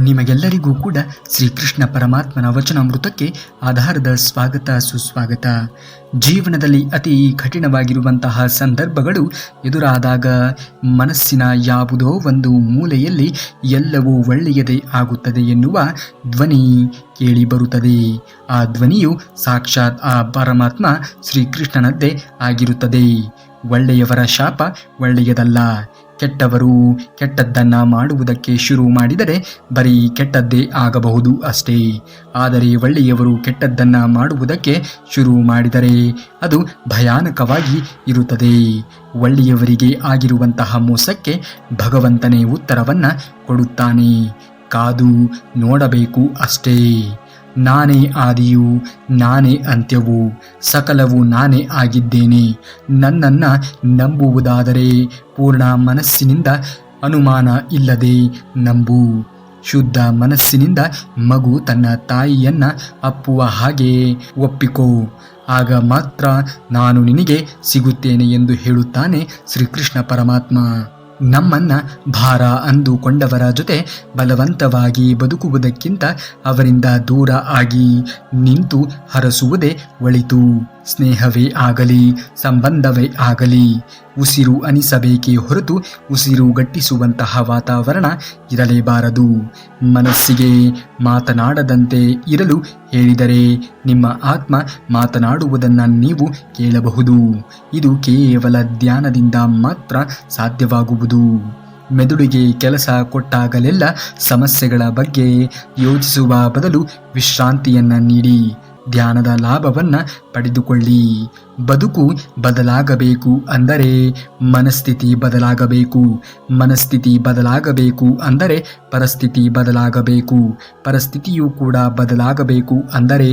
ನಿಮಗೆಲ್ಲರಿಗೂ ಕೂಡ ಶ್ರೀಕೃಷ್ಣ ಪರಮಾತ್ಮನ ವಚನಾಮೃತಕ್ಕೆ ಆಧಾರದ ಸ್ವಾಗತ ಸುಸ್ವಾಗತ. ಜೀವನದಲ್ಲಿ ಅತಿ ಕಠಿಣವಾಗಿರುವಂತಹ ಸಂದರ್ಭಗಳು ಎದುರಾದಾಗ ಮನಸ್ಸಿನ ಯಾವುದೋ ಒಂದು ಮೂಲೆಯಲ್ಲಿ ಎಲ್ಲವೂ ಒಳ್ಳೆಯದೇ ಆಗುತ್ತದೆ ಎನ್ನುವ ಧ್ವನಿ ಕೇಳಿ ಬರುತ್ತದೆ. ಆ ಧ್ವನಿಯು ಸಾಕ್ಷಾತ್ ಆ ಪರಮಾತ್ಮ ಶ್ರೀಕೃಷ್ಣನದ್ದೇ ಆಗಿರುತ್ತದೆ. ಒಳ್ಳೆಯವರ ಶಾಪ ಒಳ್ಳೆಯದಲ್ಲ. ಕೆಟ್ಟವರು ಕೆಟ್ಟದ್ದನ್ನು ಮಾಡುವುದಕ್ಕೆ ಶುರು ಮಾಡಿದರೆ ಬರೀ ಕೆಟ್ಟದ್ದೇ ಆಗಬಹುದು ಅಷ್ಟೇ. ಆದರೆ ಒಳ್ಳೆಯವರು ಕೆಟ್ಟದ್ದನ್ನು ಮಾಡುವುದಕ್ಕೆ ಶುರು ಮಾಡಿದರೆ ಅದು ಭಯಾನಕವಾಗಿ ಇರುತ್ತದೆ. ಒಳ್ಳೆಯವರಿಗೆ ಆಗಿರುವಂತಹ ಮೋಸಕ್ಕೆ ಭಗವಂತನೇ ಉತ್ತರವನ್ನು ಕೊಡುತ್ತಾನೆ. ಕಾದು ನೋಡಬೇಕು ಅಷ್ಟೇ. ನಾನೇ ಆದಿಯು, ನಾನೇ ಅಂತ್ಯವು, ಸಕಲವು ನಾನೇ ಆಗಿದ್ದೇನೆ. ನನ್ನನ್ನು ನಂಬುವುದಾದರೆ ಪೂರ್ಣ ಮನಸ್ಸಿನಿಂದ ಅನುಮಾನ ಇಲ್ಲದೆ ನಂಬು. ಶುದ್ಧ ಮನಸ್ಸಿನಿಂದ ಮಗು ತನ್ನ ತಾಯಿಯನ್ನು ಅಪ್ಪುವ ಹಾಗೆ ಒಪ್ಪಿಕೋ. ಆಗ ಮಾತ್ರ ನಾನು ನಿನಗೆ ಸಿಗುತ್ತೇನೆ ಎಂದು ಹೇಳುತ್ತಾನೆ ಶ್ರೀಕೃಷ್ಣ ಪರಮಾತ್ಮ. ನಮ್ಮನ್ನ ಭಾರ ಅಂದುಕೊಂಡವರ ಜೊತೆ ಬಲವಂತವಾಗಿ ಬದುಕುವುದಕ್ಕಿಂತ ಅವರಿಂದ ದೂರ ಆಗಿ ನಿಂತು ಹರಸುವುದೇ ಒಳಿತು. ಸ್ನೇಹವೇ ಆಗಲಿ ಸಂಬಂಧವೇ ಆಗಲಿ ಉಸಿರು ಅನಿಸಬೇಕೇ ಹೊರತು ಉಸಿರು ಗಟ್ಟಿಸುವಂತಹ ವಾತಾವರಣ ಇರಲೇಬಾರದು. ಮನಸ್ಸಿಗೆ ಮಾತನಾಡದಂತೆ ಇರಲು ಹೇಳಿದರೆ ನಿಮ್ಮ ಆತ್ಮ ಮಾತನಾಡುವುದನ್ನು ನೀವು ಕೇಳಬಹುದು. ಇದು ಕೇವಲ ಧ್ಯಾನದಿಂದ ಮಾತ್ರ ಸಾಧ್ಯವಾಗುವುದು. ಮೆದುಳಿಗೆ ಕೆಲಸ ಕೊಟ್ಟಾಗಲೆಲ್ಲ ಸಮಸ್ಯೆಗಳ ಬಗ್ಗೆ ಯೋಚಿಸುವ ಬದಲು ವಿಶ್ರಾಂತಿಯನ್ನು ನೀಡಿ ಧ್ಯಾನದ ಲಾಭವನ್ನು ಪಡೆದುಕೊಳ್ಳಿ. ಬದುಕು ಬದಲಾಗಬೇಕು ಅಂದರೆ ಮನಸ್ಥಿತಿ ಬದಲಾಗಬೇಕು. ಮನಸ್ಥಿತಿ ಬದಲಾಗಬೇಕು ಅಂದರೆ ಪರಿಸ್ಥಿತಿ ಬದಲಾಗಬೇಕು. ಪರಿಸ್ಥಿತಿಯು ಕೂಡ ಬದಲಾಗಬೇಕು ಅಂದರೆ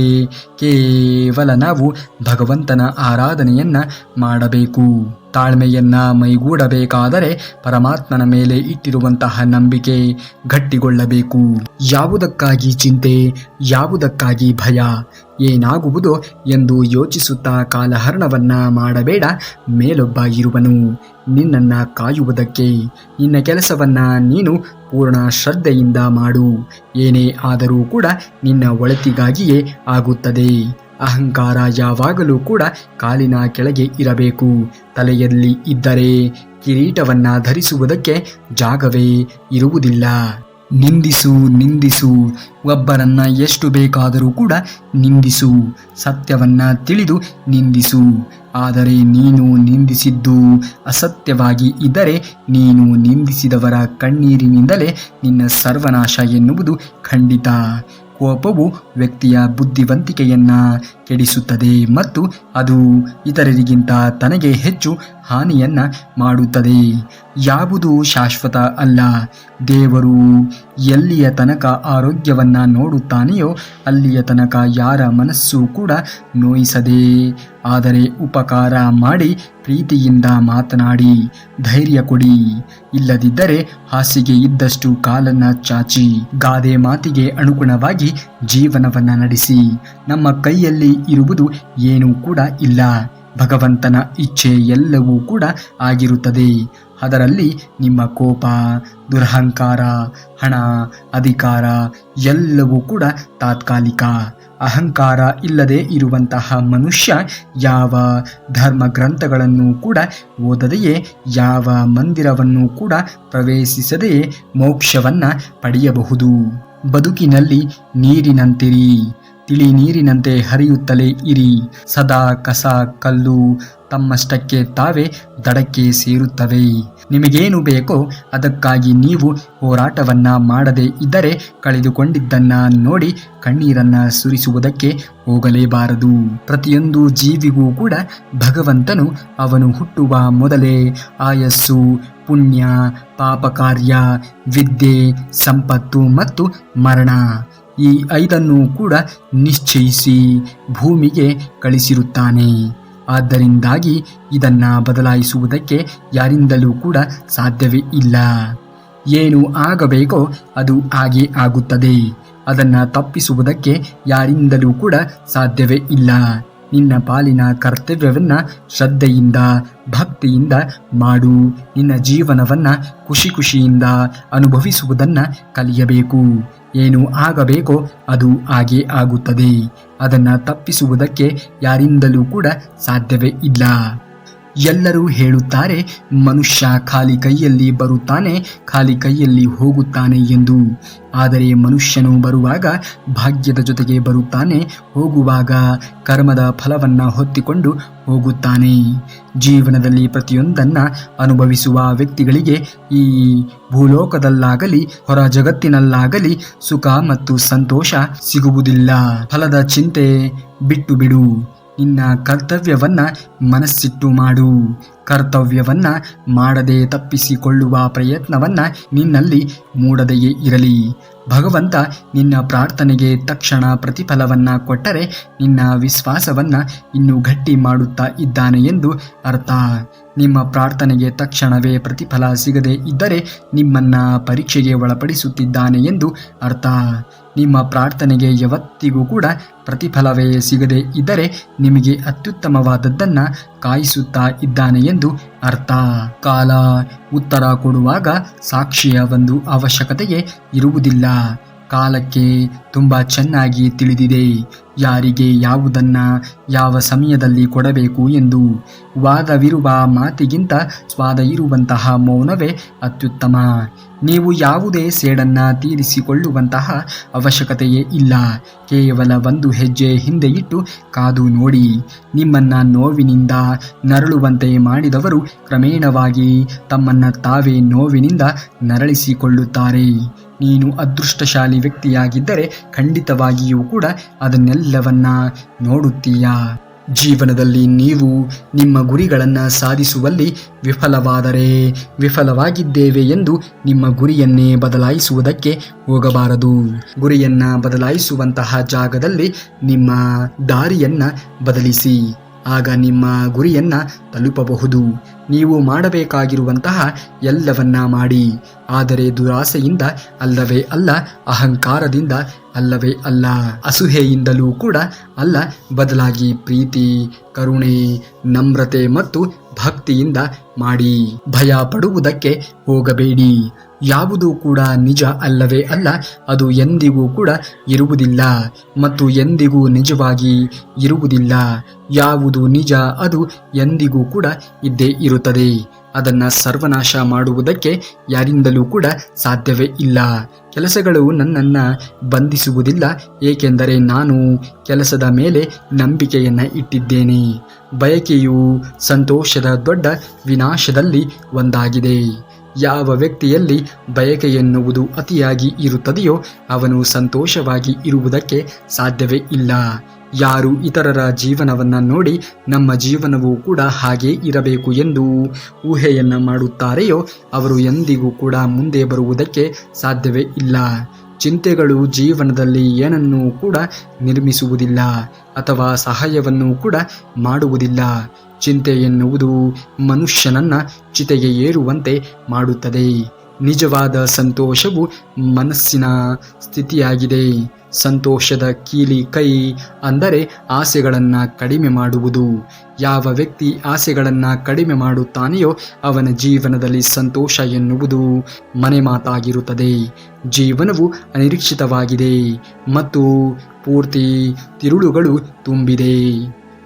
ಕೇವಲ ನಾವು ಭಗವಂತನ ಆರಾಧನೆಯನ್ನು ಮಾಡಬೇಕು. ತಾಳ್ಮೆಯನ್ನ ಮೈಗೂಡಬೇಕಾದರೆ ಪರಮಾತ್ಮನ ಮೇಲೆ ಇಟ್ಟಿರುವಂತಹ ನಂಬಿಕೆ ಗಟ್ಟಿಗೊಳ್ಳಬೇಕು. ಯಾವುದಕ್ಕಾಗಿ ಚಿಂತೆ, ಯಾವುದಕ್ಕಾಗಿ ಭಯ, ಏನಾಗುವುದೋ ಎಂದು ಯೋಚಿಸುತ್ತಾ ಕಾಲಹರಣವನ್ನ ಮಾಡಬೇಡ. ಮೇಲೊಬ್ಬ ಇರುವನು ನಿನ್ನನ್ನು ಕಾಯುವುದಕ್ಕೆ. ನಿನ್ನ ಕೆಲಸವನ್ನ ನೀನು ಪೂರ್ಣ ಶ್ರದ್ಧೆಯಿಂದ ಮಾಡು. ಏನೇ ಆದರೂ ಕೂಡ ನಿನ್ನ ಒಳಿತಿಗಾಗಿಯೇ ಆಗುತ್ತದೆ. ಅಹಂಕಾರ ಯಾವಾಗಲೂ ಕೂಡ ಕಾಲಿನ ಕೆಳಗೆ ಇರಬೇಕು. ತಲೆಯಲ್ಲಿ ಇದ್ದರೆ ಕಿರೀಟವನ್ನ ಧರಿಸುವುದಕ್ಕೆ ಜಾಗವೇ ಇರುವುದಿಲ್ಲ. ನಿಂದಿಸು ನಿಂದಿಸು, ಒಬ್ಬರನ್ನ ಎಷ್ಟು ಬೇಕಾದರೂ ಕೂಡ ನಿಂದಿಸು. ಸತ್ಯವನ್ನ ತಿಳಿದು ನಿಂದಿಸು. ಆದರೆ ನೀನು ನಿಂದಿಸಿದ್ದು ಅಸತ್ಯವಾಗಿ ಇದ್ದರೆ ನೀನು ನಿಂದಿಸಿದವರ ಕಣ್ಣೀರಿನಿಂದಲೇ ನಿನ್ನ ಸರ್ವನಾಶ ಎನ್ನುವುದು ಖಂಡಿತ. ಕೋಪವು ವ್ಯಕ್ತಿಯ ಬುದ್ಧಿವಂತಿಕೆಯನ್ನ ಕೆಡಿಸುತ್ತದೆ ಮತ್ತು ಅದು ಇತರರಿಗಿಂತ ತನಗೆ ಹೆಚ್ಚು ಹಾನಿಯನ್ನ ಮಾಡುತ್ತದೆ. ಯಾವುದು ಶಾಶ್ವತ ಅಲ್ಲ. ದೇವರು ಎಲ್ಲಿಯ ತನಕ ಆರೋಗ್ಯವನ್ನ ನೋಡುತ್ತಾನೆಯೋ ಅಲ್ಲಿಯ ತನಕ ಯಾರ ಮನಸ್ಸು ಕೂಡ ನೋಯಿಸದೆ ಆದರೆ ಉಪಕಾರ ಮಾಡಿ ಪ್ರೀತಿಯಿಂದ ಮಾತನಾಡಿ ಧೈರ್ಯ ಕೊಡಿ. ಇಲ್ಲದಿದ್ದರೆ ಹಾಸಿಗೆ ಇದ್ದಷ್ಟು ಕಾಲನ್ನ ಚಾಚಿ ಗಾದೆ ಮಾತಿಗೆ ಅನುಗುಣವಾಗಿ ಜೀವನವನ್ನ ನಡೆಸಿ. ನಮ್ಮ ಕೈಯಲ್ಲಿ ಇರುವುದು ಏನೂ ಕೂಡ ಇಲ್ಲ. ಭಗವಂತನ ಇಚ್ಛೆ ಎಲ್ಲವೂ ಕೂಡ ಆಗಿರುತ್ತದೆ. ಅದರಲ್ಲಿ ನಿಮ್ಮ ಕೋಪ, ದುರಹಂಕಾರ, ಹಣ, ಅಧಿಕಾರ ಎಲ್ಲವೂ ಕೂಡ ತಾತ್ಕಾಲಿಕ. ಅಹಂಕಾರ ಇಲ್ಲದೆ ಇರುವಂತಹ ಮನುಷ್ಯ ಯಾವ ಧರ್ಮ ಗ್ರಂಥಗಳನ್ನು ಕೂಡ ಓದದೆಯೇ, ಯಾವ ಮಂದಿರವನ್ನು ಕೂಡ ಪ್ರವೇಶಿಸದೆಯೇ ಮೋಕ್ಷವನ್ನ ಪಡೆಯಬಹುದು. ಬದುಕಿನಲ್ಲಿ ನೀರಿನಂತಿರಿ, ತಿಳಿ ನೀರಿನಂತೆ ಹರಿಯುತ್ತಲೇ ಇರಿ. ಸದಾ ಕಸ ಕಲ್ಲು ತಮ್ಮಷ್ಟಕ್ಕೆ ತಾವೇ ದಡಕ್ಕೆ ಸೇರುತ್ತವೆ. ನಿಮಗೇನು ಬೇಕೋ ಅದಕ್ಕಾಗಿ ನೀವು ಹೋರಾಟವನ್ನ ಮಾಡದೇ ಇದ್ದರೆ ಕಳೆದುಕೊಂಡಿದ್ದನ್ನ ನೋಡಿ ಕಣ್ಣೀರನ್ನ ಸುರಿಸುವುದಕ್ಕೆ ಹೋಗಲೇಬಾರದು. ಪ್ರತಿಯೊಂದು ಜೀವಿಗೂ ಕೂಡ ಭಗವಂತನು ಅವನು ಹುಟ್ಟುವ ಮೊದಲೇ ಆಯಸ್ಸು, ಪುಣ್ಯ, ಪಾಪ ಕಾರ್ಯ, ವಿದ್ಯೆ, ಸಂಪತ್ತು ಮತ್ತು ಮರಣ ಈ 5 ಕೂಡ ನಿಶ್ಚಯಿಸಿ ಭೂಮಿಗೆ ಕಳಿಸಿರುತ್ತಾನೆ. ಆದ್ದರಿಂದಾಗಿ ಇದನ್ನ ಬದಲಾಯಿಸುವುದಕ್ಕೆ ಯಾರಿಂದಲೂ ಕೂಡ ಸಾಧ್ಯವೇ ಇಲ್ಲ. ಏನು ಆಗಬೇಕೋ ಅದು ಹಾಗೇ ಆಗುತ್ತದೆ. ಅದನ್ನ ತಪ್ಪಿಸುವುದಕ್ಕೆ ಯಾರಿಂದಲೂ ಕೂಡ ಸಾಧ್ಯವೇ ಇಲ್ಲ. ನಿನ್ನ ಪಾಲಿನ ಕರ್ತವ್ಯವನ್ನ ಶ್ರದ್ಧೆಯಿಂದ ಭಕ್ತಿಯಿಂದ ಮಾಡು. ನಿನ್ನ ಜೀವನವನ್ನ ಖುಷಿಯಿಂದ ಅನುಭವಿಸುವುದನ್ನ ಕಲಿಯಬೇಕು. ಏನು ಆಗಬೇಕೋ ಅದು ಹಾಗೇ ಆಗುತ್ತದೆ. ಅದನ್ನು ತಪ್ಪಿಸುವುದಕ್ಕೆ ಯಾರಿಂದಲೂ ಕೂಡ ಸಾಧ್ಯವೇ ಇಲ್ಲ. ಎಲ್ಲರೂ ಹೇಳುತ್ತಾರೆ, ಮನುಷ್ಯ ಖಾಲಿ ಕೈಯಲ್ಲಿ ಬರುತ್ತಾನೆ, ಖಾಲಿ ಕೈಯಲ್ಲಿ ಹೋಗುತ್ತಾನೆ ಎಂದು. ಆದರೆ ಮನುಷ್ಯನು ಬರುವಾಗ ಭಾಗ್ಯದ ಜೊತೆಗೆ ಬರುತ್ತಾನೆ, ಹೋಗುವಾಗ ಕರ್ಮದ ಫಲವನ್ನು ಹೊತ್ತಿಕೊಂಡು ಹೋಗುತ್ತಾನೆ. ಜೀವನದಲ್ಲಿ ಪ್ರತಿಯೊಂದನ್ನು ಅನುಭವಿಸುವ ವ್ಯಕ್ತಿಗಳಿಗೆ ಈ ಭೂಲೋಕದಲ್ಲಾಗಲಿ ಹೊರ ಜಗತ್ತಿನಲ್ಲಾಗಲಿ ಸುಖ ಮತ್ತು ಸಂತೋಷ ಸಿಗುವುದಿಲ್ಲ. ಫಲದ ಚಿಂತೆ ಬಿಟ್ಟು ಬಿಡು. ನಿನ್ನ ಕರ್ತವ್ಯವನ್ನ ಮನಸ್ಸಿಟ್ಟು ಮಾಡು. ಕರ್ತವ್ಯವನ್ನ ಮಾಡದೆ ತಪ್ಪಿಸಿಕೊಳ್ಳುವ ಪ್ರಯತ್ನವನ್ನ ನಿನ್ನಲ್ಲಿ ಮೂಡದೆಯೇ ಇರಲಿ. ಭಗವಂತ ನಿನ್ನ ಪ್ರಾರ್ಥನೆಗೆ ತಕ್ಷಣ ಪ್ರತಿಫಲವನ್ನ ಕೊಟ್ಟರೆ ನಿನ್ನ ವಿಶ್ವಾಸವನ್ನ ಇನ್ನೂ ಗಟ್ಟಿ ಮಾಡುತ್ತಾ ಇದ್ದಾನೆ ಎಂದು ಅರ್ಥ. ನಿಮ್ಮ ಪ್ರಾರ್ಥನೆಗೆ ತಕ್ಷಣವೇ ಪ್ರತಿಫಲ ಸಿಗದೆ ಇದ್ದರೆ ನಿಮ್ಮನ್ನ ಪರೀಕ್ಷೆಗೆ ಒಳಪಡಿಸುತ್ತಿದ್ದಾನೆ ಎಂದು ಅರ್ಥ. ನಿಮ್ಮ ಪ್ರಾರ್ಥನೆಗೆ ಯಾವತ್ತಿಗೂ ಕೂಡ ಪ್ರತಿಫಲವೇ ಸಿಗದೆ ಇದ್ದರೆ ನಿಮಗೆ ಅತ್ಯುತ್ತಮವಾದದ್ದನ್ನು ಕಾಯಿಸುತ್ತಾ ಇದ್ದಾನೆ ಎಂದು ಅರ್ಥ. ಕಾಲ ಉತ್ತರ ಕೊಡುವಾಗ ಸಾಕ್ಷಿಯ ಒಂದು ಅವಶ್ಯಕತೆಯೇ ಇರುವುದಿಲ್ಲ. ಕಾಲಕ್ಕೆ ತುಂಬ ಚೆನ್ನಾಗಿ ತಿಳಿದಿದೆ ಯಾರಿಗೆ ಯಾವುದನ್ನ ಯಾವ ಸಮಯದಲ್ಲಿ ಕೊಡಬೇಕು ಎಂದು. ವಾದವಿರುವ ಮಾತಿಗಿಂತ ಸ್ವಾದ ಇರುವಂತಹ ಮೌನವೇ ಅತ್ಯುತ್ತಮ. ನೀವು ಯಾವುದೇ ಸೇಡನ್ನ ತೀರಿಸಿಕೊಳ್ಳುವಂತಹ ಅವಶ್ಯಕತೆಯೇ ಇಲ್ಲ. ಕೇವಲ ಒಂದು ಹೆಜ್ಜೆ ಹಿಂದೆ ಇಟ್ಟು ಕಾದು ನೋಡಿ. ನಿಮ್ಮನ್ನ ನೋವಿನಿಂದ ನರಳುವಂತೆ ಮಾಡಿದವರು ಕ್ರಮೇಣವಾಗಿ ತಮ್ಮನ್ನ ತಾವೇ ನೋವಿನಿಂದ ನರಳಿಸಿಕೊಳ್ಳುತ್ತಾರೆ. ನೀನು ಅದೃಷ್ಟಶಾಲಿ ವ್ಯಕ್ತಿಯಾಗಿದ್ದರೆ ಖಂಡಿತವಾಗಿಯೂ ಕೂಡ ಅದನ್ನೆಲ್ಲವನ್ನ ನೋಡುತ್ತೀಯಾ. ಜೀವನದಲ್ಲಿ ನೀವು ನಿಮ್ಮ ಗುರಿಗಳನ್ನು ಸಾಧಿಸುವಲ್ಲಿ ವಿಫಲವಾಗಿದ್ದೇವೆ ಎಂದು ನಿಮ್ಮ ಗುರಿಯನ್ನೇ ಬದಲಾಯಿಸುವುದಕ್ಕೆ ಹೋಗಬಾರದು. ಗುರಿಯನ್ನ ಬದಲಾಯಿಸುವಂತಹ ಜಾಗದಲ್ಲಿ ನಿಮ್ಮ ದಾರಿಯನ್ನ ಬದಲಿಸಿ. ಆಗ ನಿಮ್ಮ ಗುರಿಯನ್ನ ತಲುಪಬಹುದು. ನೀವು ಮಾಡಬೇಕಾಗಿರುವಂತಹ ಎಲ್ಲವನ್ನ ಮಾಡಿ, ಆದರೆ ದುರಾಸೆಯಿಂದ ಅಲ್ಲವೇ ಅಲ್ಲ, ಅಹಂಕಾರದಿಂದ ಅಲ್ಲವೇ ಅಲ್ಲ, ಅಸೂಹೆಯಿಂದಲೂ ಕೂಡ ಅಲ್ಲ, ಬದಲಾಗಿ ಪ್ರೀತಿ, ಕರುಣೆ, ನಮ್ರತೆ ಮತ್ತು ಭಕ್ತಿಯಿಂದ ಮಾಡಿ. ಭಯ ಪಡುವುದಕ್ಕೆ ಹೋಗಬೇಡಿ. ಯಾವುದೂ ಕೂಡ ನಿಜ ಅಲ್ಲವೇ ಅಲ್ಲ, ಅದು ಎಂದಿಗೂ ಕೂಡ ಇರುವುದಿಲ್ಲ ಮತ್ತು ಎಂದಿಗೂ ನಿಜವಾಗಿ ಇರುವುದಿಲ್ಲ. ಯಾವುದು ನಿಜ ಅದು ಎಂದಿಗೂ ಕೂಡ ಇದ್ದೇ ಇರುತ್ತದೆ. ಅದನ್ನು ಸರ್ವನಾಶ ಮಾಡುವುದಕ್ಕೆ ಯಾರಿಂದಲೂ ಕೂಡ ಸಾಧ್ಯವೇ ಇಲ್ಲ. ಕೆಲಸಗಳು ನನ್ನನ್ನು ಬಂಧಿಸುವುದಿಲ್ಲ, ಏಕೆಂದರೆ ನಾನು ಕೆಲಸದ ಮೇಲೆ ನಂಬಿಕೆಯನ್ನು ಇಟ್ಟಿದ್ದೇನೆ. ಬಯಕೆಯು ಸಂತೋಷದ ದೊಡ್ಡ ವಿನಾಶದಲ್ಲಿ ಒಂದಾಗಿದೆ. ಯಾವ ವ್ಯಕ್ತಿಯಲ್ಲಿ ಬಯಕೆ ಎನ್ನುವುದು ಅತಿಯಾಗಿ ಇರುತ್ತದೆಯೋ ಅವನು ಸಂತೋಷವಾಗಿ ಇರುವುದಕ್ಕೆ ಸಾಧ್ಯವೇ ಇಲ್ಲ. ಯಾರು ಇತರರ ಜೀವನವನ್ನು ನೋಡಿ ನಮ್ಮ ಜೀವನವೂ ಕೂಡ ಹಾಗೇ ಇರಬೇಕು ಎಂದು ಊಹೆಯನ್ನು ಮಾಡುತ್ತಾರೆಯೋ ಅವರು ಎಂದಿಗೂ ಕೂಡ ಮುಂದೆ ಬರುವುದಕ್ಕೆ ಸಾಧ್ಯವೇ ಇಲ್ಲ. ಚಿಂತೆಗಳು ಜೀವನದಲ್ಲಿ ಏನನ್ನೂ ಕೂಡ ನಿರ್ಮಿಸುವುದಿಲ್ಲ ಅಥವಾ ಸಹಾಯವನ್ನು ಕೂಡ ಮಾಡುವುದಿಲ್ಲ. ಚಿಂತೆ ಎನ್ನುವುದು ಮನುಷ್ಯನನ್ನ ಚಿತೆಗೆ ಏರುವಂತೆ ಮಾಡುತ್ತದೆ. ನಿಜವಾದ ಸಂತೋಷವು ಮನಸ್ಸಿನ ಸ್ಥಿತಿಯಾಗಿದೆ. ಸಂತೋಷದ ಕೀಲಿ ಕೈ ಅಂದರೆ ಆಸೆಗಳನ್ನು ಕಡಿಮೆ ಮಾಡುವುದು. ಯಾವ ವ್ಯಕ್ತಿ ಆಸೆಗಳನ್ನು ಕಡಿಮೆ ಮಾಡುತ್ತಾನೆಯೋ ಅವನ ಜೀವನದಲ್ಲಿ ಸಂತೋಷ ಎನ್ನುವುದು ಮನೆ ಮಾತಾಗಿರುತ್ತದೆ. ಜೀವನವು ಅನಿರೀಕ್ಷಿತವಾಗಿದೆ ಮತ್ತು ಪೂರ್ತಿ ತಿರುಳುಗಳು ತುಂಬಿದೆ.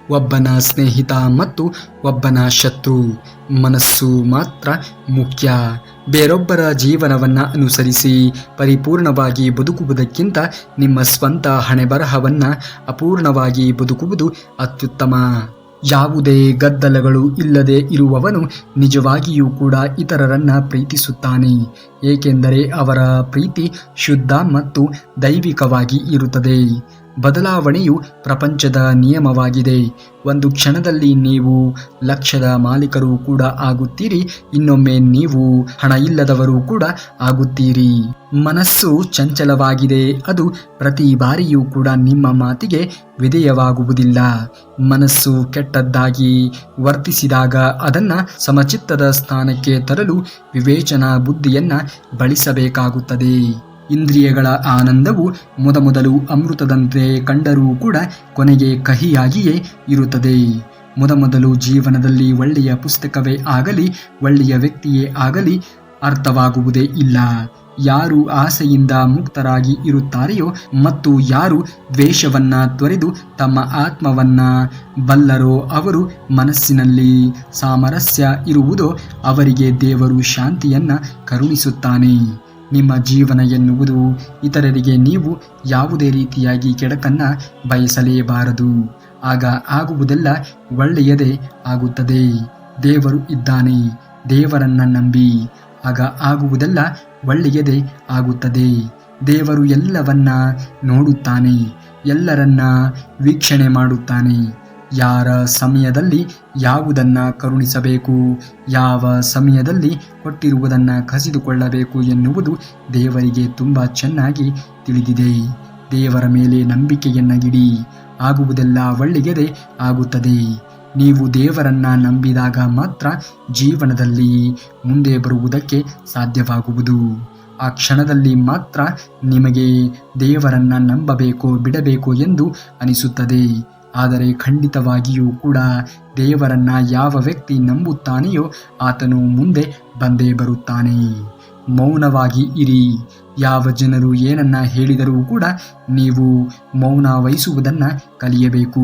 ಒಬ್ಬನ ಸ್ನೇಹಿತ ಮತ್ತು ಒಬ್ಬನ ಶತ್ರು. ಮನಸ್ಸು ಮಾತ್ರ ಮುಖ್ಯ. ಬೇರೊಬ್ಬರ ಜೀವನವನ್ನು ಅನುಸರಿಸಿ ಪರಿಪೂರ್ಣವಾಗಿ ಬದುಕುವುದಕ್ಕಿಂತ ನಿಮ್ಮ ಸ್ವಂತ ಹಣೆಬರಹವನ್ನು ಅಪೂರ್ಣವಾಗಿ ಬದುಕುವುದು ಅತ್ಯುತ್ತಮ. ಯಾವುದೇ ಗದ್ದಲಗಳು ಇಲ್ಲದೆ ಇರುವವನು ನಿಜವಾಗಿಯೂ ಕೂಡ ಇತರರನ್ನ ಪ್ರೀತಿಸುತ್ತಾನೆ, ಏಕೆಂದರೆ ಅವರ ಪ್ರೀತಿ ಶುದ್ಧ ಮತ್ತು ದೈವಿಕವಾಗಿ ಇರುತ್ತದೆ. ಬದಲಾವಣೆಯು ಪ್ರಪಂಚದ ನಿಯಮವಾಗಿದೆ. ಒಂದು ಕ್ಷಣದಲ್ಲಿ ನೀವು ಲಕ್ಷದ ಮಾಲೀಕರು ಕೂಡ ಆಗುತ್ತೀರಿ, ಇನ್ನೊಮ್ಮೆ ನೀವು ಹಣ ಇಲ್ಲದವರು ಕೂಡ ಆಗುತ್ತೀರಿ. ಮನಸ್ಸು ಚಂಚಲವಾಗಿದೆ. ಅದು ಪ್ರತಿ ಬಾರಿಯೂ ಕೂಡ ನಿಮ್ಮ ಮಾತಿಗೆ ವಿಧೇಯವಾಗುವುದಿಲ್ಲ. ಮನಸ್ಸು ಕೆಟ್ಟದ್ದಾಗಿ ವರ್ತಿಸಿದಾಗ ಅದನ್ನು ಸಮಚಿತ್ತದ ಸ್ಥಾನಕ್ಕೆ ತರಲು ವಿವೇಚನಾ ಬುದ್ಧಿಯನ್ನ ಬಳಸಬೇಕಾಗುತ್ತದೆ. ಇಂದ್ರಿಯಗಳ ಆನಂದವು ಮೊದಮೊದಲು ಅಮೃತದಂತೆ ಕಂಡರೂ ಕೂಡ ಕೊನೆಗೆ ಕಹಿಯಾಗಿಯೇ ಇರುತ್ತದೆ. ಮೊದಮೊದಲು ಜೀವನದಲ್ಲಿ ಒಳ್ಳೆಯ ಪುಸ್ತಕವೇ ಆಗಲಿ, ಒಳ್ಳೆಯ ವ್ಯಕ್ತಿಯೇ ಆಗಲಿ ಅರ್ಥವಾಗುವುದೇ ಇಲ್ಲ. ಯಾರು ಆಸೆಯಿಂದ ಮುಕ್ತರಾಗಿ ಇರುತ್ತಾರೆಯೋ ಮತ್ತು ಯಾರು ದ್ವೇಷವನ್ನ ತೊರೆದು ತಮ್ಮ ಆತ್ಮವನ್ನ ಬಲ್ಲರೋ, ಅವರು ಮನಸ್ಸಿನಲ್ಲಿ ಸಾಮರಸ್ಯ ಇರುವುದೋ ಅವರಿಗೆ ದೇವರು ಶಾಂತಿಯನ್ನ ಕರುಣಿಸುತ್ತಾನೆ. ನಿಮ್ಮ ಜೀವನ ಎನ್ನುವುದು ಇತರರಿಗೆ ನೀವು ಯಾವುದೇ ರೀತಿಯಾಗಿ ಕೆಡಕನ್ನ ಬಯಸಲೇಬಾರದು. ಆಗ ಆಗುವುದೆಲ್ಲ ಒಳ್ಳೆಯದೇ ಆಗುತ್ತದೆ. ದೇವರು ಇದ್ದಾನೆ, ದೇವರನ್ನ ನಂಬಿ, ಆಗ ಆಗುವುದೆಲ್ಲ ಒಳ್ಳೆಯದೇ ಆಗುತ್ತದೆ. ದೇವರು ಎಲ್ಲವನ್ನ ನೋಡುತ್ತಾನೆ, ಎಲ್ಲರನ್ನ ವೀಕ್ಷಣೆ ಮಾಡುತ್ತಾನೆ. ಯಾರ ಸಮಯದಲ್ಲಿ ಯಾವುದನ್ನ ಕರುಣಿಸಬೇಕು, ಯಾವ ಸಮಯದಲ್ಲಿ ಕೊಟ್ಟಿರುವುದನ್ನ ಕಸಿದುಕೊಳ್ಳಬೇಕು ಎನ್ನುವುದು ದೇವರಿಗೆ ತುಂಬ ಚೆನ್ನಾಗಿ ತಿಳಿದಿದೆ. ದೇವರ ಮೇಲೆ ನಂಬಿಕೆಯನ್ನಿಡಿ, ಆಗುವುದೆಲ್ಲ ಒಳ್ಳೆಯದೇ ಆಗುತ್ತದೆ. ನೀವು ದೇವರನ್ನ ನಂಬಿದಾಗ ಮಾತ್ರ ಜೀವನದಲ್ಲಿ ಮುಂದೆ ಬರುವುದಕ್ಕೆ ಸಾಧ್ಯವಾಗುವುದು. ಆ ಕ್ಷಣದಲ್ಲಿ ಮಾತ್ರ ನಿಮಗೆ ದೇವರನ್ನ ನಂಬಬೇಕೋ ಬಿಡಬೇಕೋ ಎಂದು ಅನಿಸುತ್ತದೆ. ಆದರೆ ಖಂಡಿತವಾಗಿಯೂ ಕೂಡ ದೇವರನ್ನ ಯಾವ ವ್ಯಕ್ತಿ ನಂಬುತ್ತಾನೆಯೋ ಆತನು ಮುಂದೆ ಬಂದೇ ಬರುತ್ತಾನೆ. ಮೌನವಾಗಿ ಇರಿ. ಯಾವ ಜನರು ಏನನ್ನ ಹೇಳಿದರೂ ಕೂಡ ನೀವು ಮೌನ ವಹಿಸುವುದನ್ನು ಕಲಿಯಬೇಕು.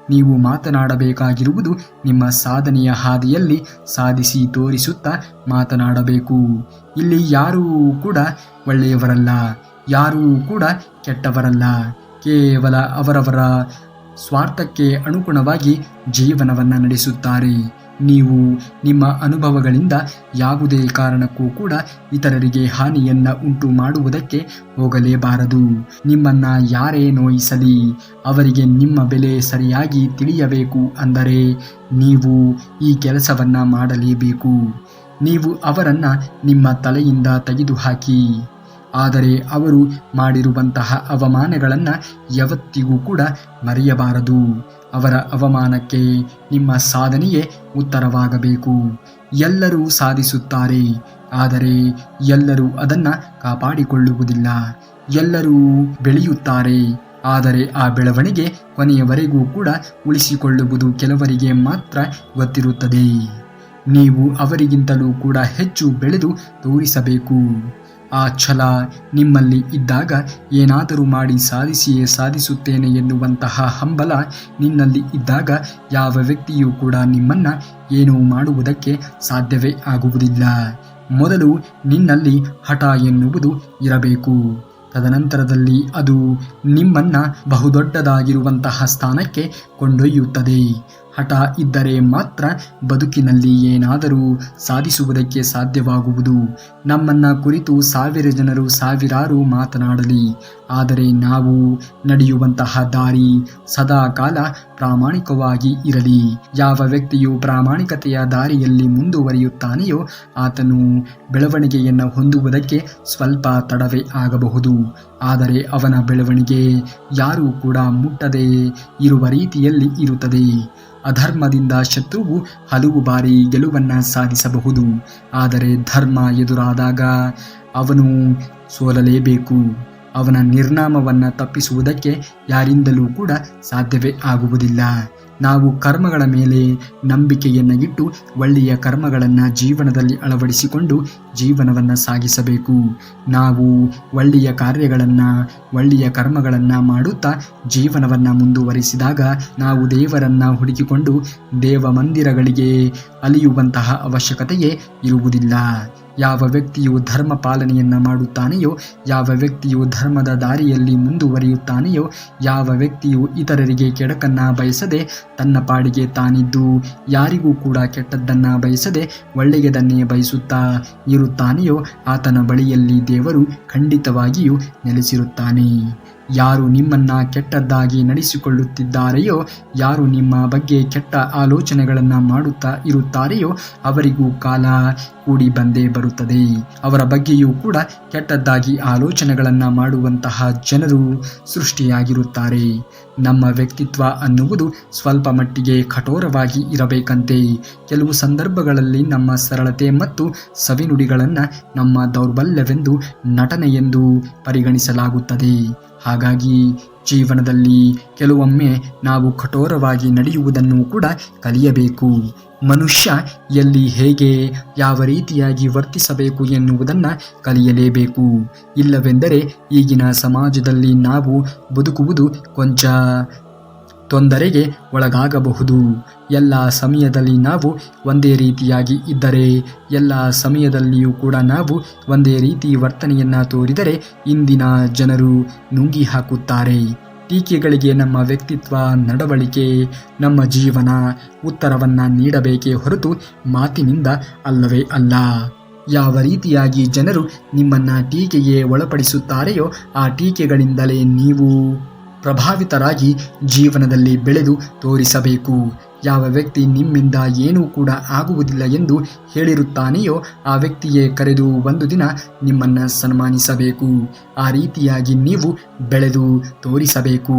ನೀವು ಮಾತನಾಡಬೇಕಾಗಿರುವುದು ನಿಮ್ಮ ಸಾಧನೆಯ ಹಾದಿಯಲ್ಲಿ ಸಾಧಿಸಿ ತೋರಿಸುತ್ತಾ ಮಾತನಾಡಬೇಕು. ಇಲ್ಲಿ ಯಾರೂ ಕೂಡ ಒಳ್ಳೆಯವರಲ್ಲ, ಯಾರೂ ಕೂಡ ಕೆಟ್ಟವರಲ್ಲ. ಕೇವಲ ಅವರವರ ಸ್ವಾರ್ಥಕ್ಕೆ ಅನುಗುಣವಾಗಿ ಜೀವನವನ್ನು ನಡೆಸುತ್ತಾರೆ. ನೀವು ನಿಮ್ಮ ಅನುಭವಗಳಿಂದ ಯಾವುದೇ ಕಾರಣಕ್ಕೂ ಕೂಡ ಇತರರಿಗೆ ಹಾನಿಯನ್ನ ಉಂಟು ಮಾಡುವುದಕ್ಕೆ ಹೋಗಲೇಬಾರದು. ನಿಮ್ಮನ್ನ ಯಾರೇ ನೋಯಿಸಲಿ ಅವರಿಗೆ ನಿಮ್ಮ ಬೆಲೆ ಸರಿಯಾಗಿ ತಿಳಿಯಬೇಕು ಅಂದರೆ ನೀವು ಈ ಕೆಲಸವನ್ನ ಮಾಡಲೇಬೇಕು. ನೀವು ಅವರನ್ನ ನಿಮ್ಮ ತಲೆಯಿಂದ ತೆಗೆದುಹಾಕಿ. ಆದರೆ ಅವರು ಮಾಡಿರುವಂತಹ ಅವಮಾನಗಳನ್ನು ಯಾವತ್ತಿಗೂ ಕೂಡ ಮರೆಯಬಾರದು. ಅವರ ಅವಮಾನಕ್ಕೆ ನಿಮ್ಮ ಸಾಧನೆಯೇ ಉತ್ತರವಾಗಬೇಕು. ಎಲ್ಲರೂ ಸಾಧಿಸುತ್ತಾರೆ, ಆದರೆ ಎಲ್ಲರೂ ಅದನ್ನು ಕಾಪಾಡಿಕೊಳ್ಳುವುದಿಲ್ಲ. ಎಲ್ಲರೂ ಬೆಳೆಯುತ್ತಾರೆ, ಆದರೆ ಆ ಬೆಳವಣಿಗೆ ಕೊನೆಯವರೆಗೂ ಕೂಡ ಉಳಿಸಿಕೊಳ್ಳುವುದು ಕೆಲವರಿಗೆ ಮಾತ್ರ ಗೊತ್ತಿರುತ್ತದೆ. ನೀವು ಅವರಿಗಿಂತಲೂ ಕೂಡ ಹೆಚ್ಚು ಬೆಳೆದು ತೋರಿಸಬೇಕು. ಆ ಛಲ ನಿಮ್ಮಲ್ಲಿ ಇದ್ದಾಗ ಏನಾದರೂ ಮಾಡಿ ಸಾಧಿಸಿಯೇ ಸಾಧಿಸುತ್ತೇನೆ ಎನ್ನುವಂತಹ ಹಂಬಲ ನಿನ್ನಲ್ಲಿ ಇದ್ದಾಗ ಯಾವ ವ್ಯಕ್ತಿಯೂ ಕೂಡ ನಿಮ್ಮನ್ನು ಏನೂ ಮಾಡುವುದಕ್ಕೆ ಸಾಧ್ಯವೇ ಆಗುವುದಿಲ್ಲ. ಮೊದಲು ನಿನ್ನಲ್ಲಿ ಹಠ ಎನ್ನುವುದು ಇರಬೇಕು. ತದನಂತರದಲ್ಲಿ ಅದು ನಿಮ್ಮನ್ನು ಬಹುದೊಡ್ಡದಾಗಿರುವಂತಹ ಸ್ಥಾನಕ್ಕೆ ಕೊಂಡೊಯ್ಯುತ್ತದೆ. ಹಠ ಇದ್ದರೆ ಮಾತ್ರ ಬದುಕಿನಲ್ಲಿ ಏನಾದರೂ ಸಾಧಿಸುವುದಕ್ಕೆ ಸಾಧ್ಯವಾಗುವುದು. ನಮ್ಮನ್ನ ಕುರಿತು 1000 ಜನರು ಸಾವಿರಾರು ಮಾತನಾಡಲಿ, ಆದರೆ ನಾವು ನಡೆಯುವಂತಹ ದಾರಿ ಸದಾ ಕಾಲ ಪ್ರಾಮಾಣಿಕವಾಗಿ ಇರಲಿ. ಯಾವ ವ್ಯಕ್ತಿಯು ಪ್ರಾಮಾಣಿಕತೆಯ ದಾರಿಯಲ್ಲಿ ಮುಂದುವರಿಯುತ್ತಾನೆಯೋ ಆತನು ಬೆಳವಣಿಗೆಯನ್ನು ಹೊಂದುವುದಕ್ಕೆ ಸ್ವಲ್ಪ ತಡವೇ ಆಗಬಹುದು, ಆದರೆ ಅವನ ಬೆಳವಣಿಗೆ ಯಾರೂ ಕೂಡ ಮುಟ್ಟದೇ ಇರುವ ರೀತಿಯಲ್ಲಿ ಇರುತ್ತದೆ. ಅಧರ್ಮದಿಂದ ಶತ್ರುವು ಹಲವು ಬಾರಿ ಗೆಲುವನ್ನು ಸಾಧಿಸಬಹುದು, ಆದರೆ ಧರ್ಮ ಎದುರಾದಾಗ ಅವನು ಸೋಲಲೇಬೇಕು. ಅವನ ನಿರ್ನಾಮವನ್ನು ತಪ್ಪಿಸುವುದಕ್ಕೆ ಯಾರಿಂದಲೂ ಕೂಡ ಸಾಧ್ಯವೇ ಆಗುವುದಿಲ್ಲ. ನಾವು ಕರ್ಮಗಳ ಮೇಲೆ ನಂಬಿಕೆಯನ್ನು ಇಟ್ಟು ಒಳ್ಳೆಯ ಕರ್ಮಗಳನ್ನು ಜೀವನದಲ್ಲಿ ಅಳವಡಿಸಿಕೊಂಡು ಜೀವನವನ್ನು ಸಾಗಿಸಬೇಕು. ನಾವು ಒಳ್ಳೆಯ ಕಾರ್ಯಗಳನ್ನು ಒಳ್ಳೆಯ ಕರ್ಮಗಳನ್ನು ಮಾಡುತ್ತಾ ಜೀವನವನ್ನು ಮುಂದುವರಿಸಿದಾಗ ನಾವು ದೇವರನ್ನು ಹುಡುಕಿಕೊಂಡು ದೇವ ಮಂದಿರಗಳಿಗೆ ಅಲಿಯುವಂತಹ ಅವಶ್ಯಕತೆಯೇ ಇರುವುದಿಲ್ಲ. ಯಾವ ವ್ಯಕ್ತಿಯು ಧರ್ಮ ಪಾಲನೆಯನ್ನು ಮಾಡುತ್ತಾನೆಯೋ, ಯಾವ ವ್ಯಕ್ತಿಯು ಧರ್ಮದ ದಾರಿಯಲ್ಲಿ ಮುಂದುವರಿಯುತ್ತಾನೆಯೋ, ಯಾವ ವ್ಯಕ್ತಿಯು ಇತರರಿಗೆ ಕೆಡಕನ್ನು ಬಯಸದೆ ತನ್ನ ಪಾಡಿಗೆ ತಾನಿದ್ದು ಯಾರಿಗೂ ಕೂಡ ಕೆಟ್ಟದ್ದನ್ನು ಬಯಸದೆ ಒಳ್ಳೆಯದನ್ನೇ ಬಯಸುತ್ತಾ ಇರುತ್ತಾನೆಯೋ ಆತನ ಬಳಿಯಲ್ಲಿ ದೇವರು ಖಂಡಿತವಾಗಿಯೂ ನೆಲೆಸಿರುತ್ತಾನೆ. ಯಾರು ನಿಮ್ಮನ್ನ ಕೆಟ್ಟದ್ದಾಗಿ ನಡೆಸಿಕೊಳ್ಳುತ್ತಿದ್ದಾರೆಯೋ, ಯಾರು ನಿಮ್ಮ ಬಗ್ಗೆ ಕೆಟ್ಟ ಆಲೋಚನೆಗಳನ್ನು ಮಾಡುತ್ತಾ ಇರುತ್ತಾರೆಯೋ ಅವರಿಗೂ ಕಾಲ ಕೂಡಿ ಬಂದೇ ಬರುತ್ತದೆ. ಅವರ ಬಗ್ಗೆಯೂ ಕೂಡ ಕೆಟ್ಟದ್ದಾಗಿ ಆಲೋಚನೆಗಳನ್ನು ಮಾಡುವಂತಹ ಜನರು ಸೃಷ್ಟಿಯಾಗಿರುತ್ತಾರೆ. ನಮ್ಮ ವ್ಯಕ್ತಿತ್ವ ಅನ್ನುವುದು ಸ್ವಲ್ಪ ಮಟ್ಟಿಗೆ ಕಠೋರವಾಗಿ ಇರಬೇಕಂತೆ. ಕೆಲವು ಸಂದರ್ಭಗಳಲ್ಲಿ ನಮ್ಮ ಸರಳತೆ ಮತ್ತು ಸವಿನುಡಿಗಳನ್ನು ನಮ್ಮ ದೌರ್ಬಲ್ಯವೆಂದು, ನಟನೆಯೆಂದು ಪರಿಗಣಿಸಲಾಗುತ್ತದೆ. ಹಾಗಾಗಿ ಜೀವನದಲ್ಲಿ ಕೆಲವೊಮ್ಮೆ ನಾವು ಕಠೋರವಾಗಿ ನಡೆಯುವುದನ್ನು ಕೂಡ ಕಲಿಯಬೇಕು. ಮನುಷ್ಯ ಎಲ್ಲಿ ಹೇಗೆ ಯಾವ ರೀತಿಯಾಗಿ ವರ್ತಿಸಬೇಕು ಎನ್ನುವುದನ್ನು ಕಲಿಯಲೇಬೇಕು. ಇಲ್ಲವೆಂದರೆ ಈಗಿನ ಸಮಾಜದಲ್ಲಿ ನಾವು ಬದುಕುವುದು ಕೊಂಚ ತೊಂದರೆಗೆ ಒಳಗಾಗಬಹುದು. ಎಲ್ಲ ಸಮಯದಲ್ಲಿ ನಾವು ಒಂದೇ ರೀತಿಯಾಗಿ ಇದ್ದರೆ, ಎಲ್ಲ ಸಮಯದಲ್ಲಿಯೂ ಕೂಡ ನಾವು ಒಂದೇ ರೀತಿ ವರ್ತನೆಯನ್ನು ತೋರಿದರೆ ಇಂದಿನ ಜನರು ನುಂಗಿ ಹಾಕುತ್ತಾರೆ. ಟೀಕೆಗಳಿಗೆ ನಮ್ಮ ವ್ಯಕ್ತಿತ್ವ, ನಡವಳಿಕೆ, ನಮ್ಮ ಜೀವನ ಉತ್ತರವನ್ನು ನೀಡಬೇಕೇ ಹೊರತು ಮಾತಿನಿಂದ ಅಲ್ಲವೇ ಅಲ್ಲ. ಯಾವ ರೀತಿಯಾಗಿ ಜನರು ನಿಮ್ಮನ್ನು ಟೀಕೆಗೆ ಒಳಪಡಿಸುತ್ತಾರೆಯೋ ಆ ಟೀಕೆಗಳಿಂದಲೇ ನೀವು ಪ್ರಭಾವಿತರಾಗಿ ಜೀವನದಲ್ಲಿ ಬೆಳೆದು ತೋರಿಸಬೇಕು. ಯಾವ ವ್ಯಕ್ತಿ ನಿಮ್ಮಿಂದ ಏನೂ ಕೂಡ ಆಗುವುದಿಲ್ಲ ಎಂದು ಹೇಳಿರುತ್ತಾನೆಯೋ ಆ ವ್ಯಕ್ತಿಯೇ ಕರೆದು ಒಂದು ದಿನ ನಿಮ್ಮನ್ನು ಸನ್ಮಾನಿಸಬೇಕು. ಆ ರೀತಿಯಾಗಿ ನೀವು ಬೆಳೆದು ತೋರಿಸಬೇಕು.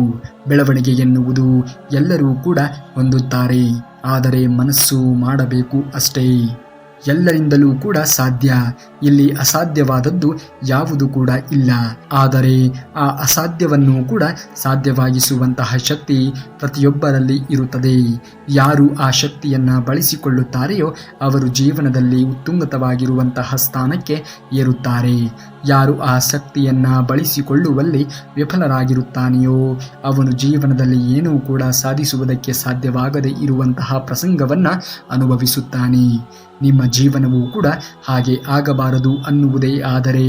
ಬೆಳವಣಿಗೆ ಎನ್ನುವುದು ಎಲ್ಲರೂ ಕೂಡ ಹೊಂದುತ್ತಾರೆ, ಆದರೆ ಮನಸ್ಸು ಮಾಡಬೇಕು ಅಷ್ಟೇ. ಎಲ್ಲರಿಂದಲೂ ಕೂಡ ಸಾಧ್ಯ. ಇಲ್ಲಿ ಅಸಾಧ್ಯವಾದದ್ದು ಯಾವುದು ಕೂಡ ಇಲ್ಲ. ಆದರೆ ಆ ಅಸಾಧ್ಯವನ್ನು ಕೂಡ ಸಾಧ್ಯವಾಗಿಸುವಂತಹ ಶಕ್ತಿ ಪ್ರತಿಯೊಬ್ಬರಲ್ಲಿ ಇರುತ್ತದೆ. ಯಾರು ಆ ಶಕ್ತಿಯನ್ನು ಬಳಸಿಕೊಳ್ಳುತ್ತಾರೆಯೋ ಅವರು ಜೀವನದಲ್ಲಿ ಉತ್ತುಂಗತವಾಗಿರುವಂತಹ ಸ್ಥಾನಕ್ಕೆ ಏರುತ್ತಾರೆ. ಯಾರು ಆ ಶಕ್ತಿಯನ್ನು ಬಳಸಿಕೊಳ್ಳುವಲ್ಲಿ ವಿಫಲರಾಗಿರುತ್ತಾನೆಯೋ ಅವನು ಜೀವನದಲ್ಲಿ ಏನೂ ಕೂಡ ಸಾಧಿಸುವುದಕ್ಕೆ ಸಾಧ್ಯವಾಗದೇ ಇರುವಂತಹ ಪ್ರಸಂಗವನ್ನು ಅನುಭವಿಸುತ್ತಾನೆ. ನಿಮ್ಮ ಜೀವನವೂ ಕೂಡ ಹಾಗೆ ಆಗಬಾರದು ಅನ್ನುವುದೇ ಆದರೆ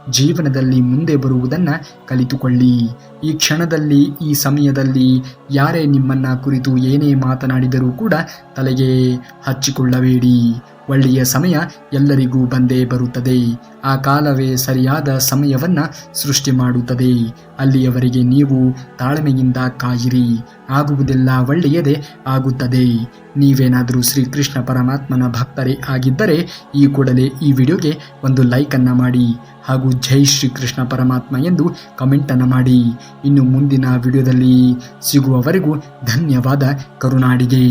ಜೀವನದಲ್ಲಿ ಮುಂದೆ ಬರುವುದನ್ನು ಕಲಿತುಕೊಳ್ಳಿ. ಈ ಕ್ಷಣದಲ್ಲಿ, ಈ ಸಮಯದಲ್ಲಿ ಯಾರೇ ನಿಮ್ಮನ್ನು ಕುರಿತು ಏನೇ ಮಾತನಾಡಿದರೂ ಕೂಡ ತಲೆಗೆ ಹಚ್ಚಿಕೊಳ್ಳಬೇಡಿ. ಒಳ್ಳೆಯ ಸಮಯ ಎಲ್ಲರಿಗೂ ಬಂದೇ ಬರುತ್ತದೆ. ಆ ಕಾಲವೇ ಸರಿಯಾದ ಸಮಯವನ್ನು ಸೃಷ್ಟಿ ಮಾಡುತ್ತದೆ. ಅಲ್ಲಿಯವರೆಗೆ ನೀವು ತಾಳ್ಮೆಯಿಂದ ಕಾಯಿರಿ. ಆಗುವುದೆಲ್ಲ ಒಳ್ಳೆಯದೇ ಆಗುತ್ತದೆ. ನೀವೇನಾದರೂ ಶ್ರೀಕೃಷ್ಣ ಪರಮಾತ್ಮನ ಭಕ್ತರೇ ಆಗಿದ್ದರೆ ಈ ಕೂಡಲೇ ಈ ವಿಡಿಯೋಗೆ ಒಂದು ಲೈಕನ್ನು ಮಾಡಿ ಹಾಗೂ ಜೈ ಶ್ರೀಕೃಷ್ಣ ಪರಮಾತ್ಮ ಎಂದು ಕಮೆಂಟನ್ನು ಮಾಡಿ. ಇನ್ನು ಮುಂದಿನ ವಿಡಿಯೋದಲ್ಲಿ ಸಿಗುವವರೆಗೂ ಧನ್ಯವಾದ. ಕರುನಾಡಿಗೆ.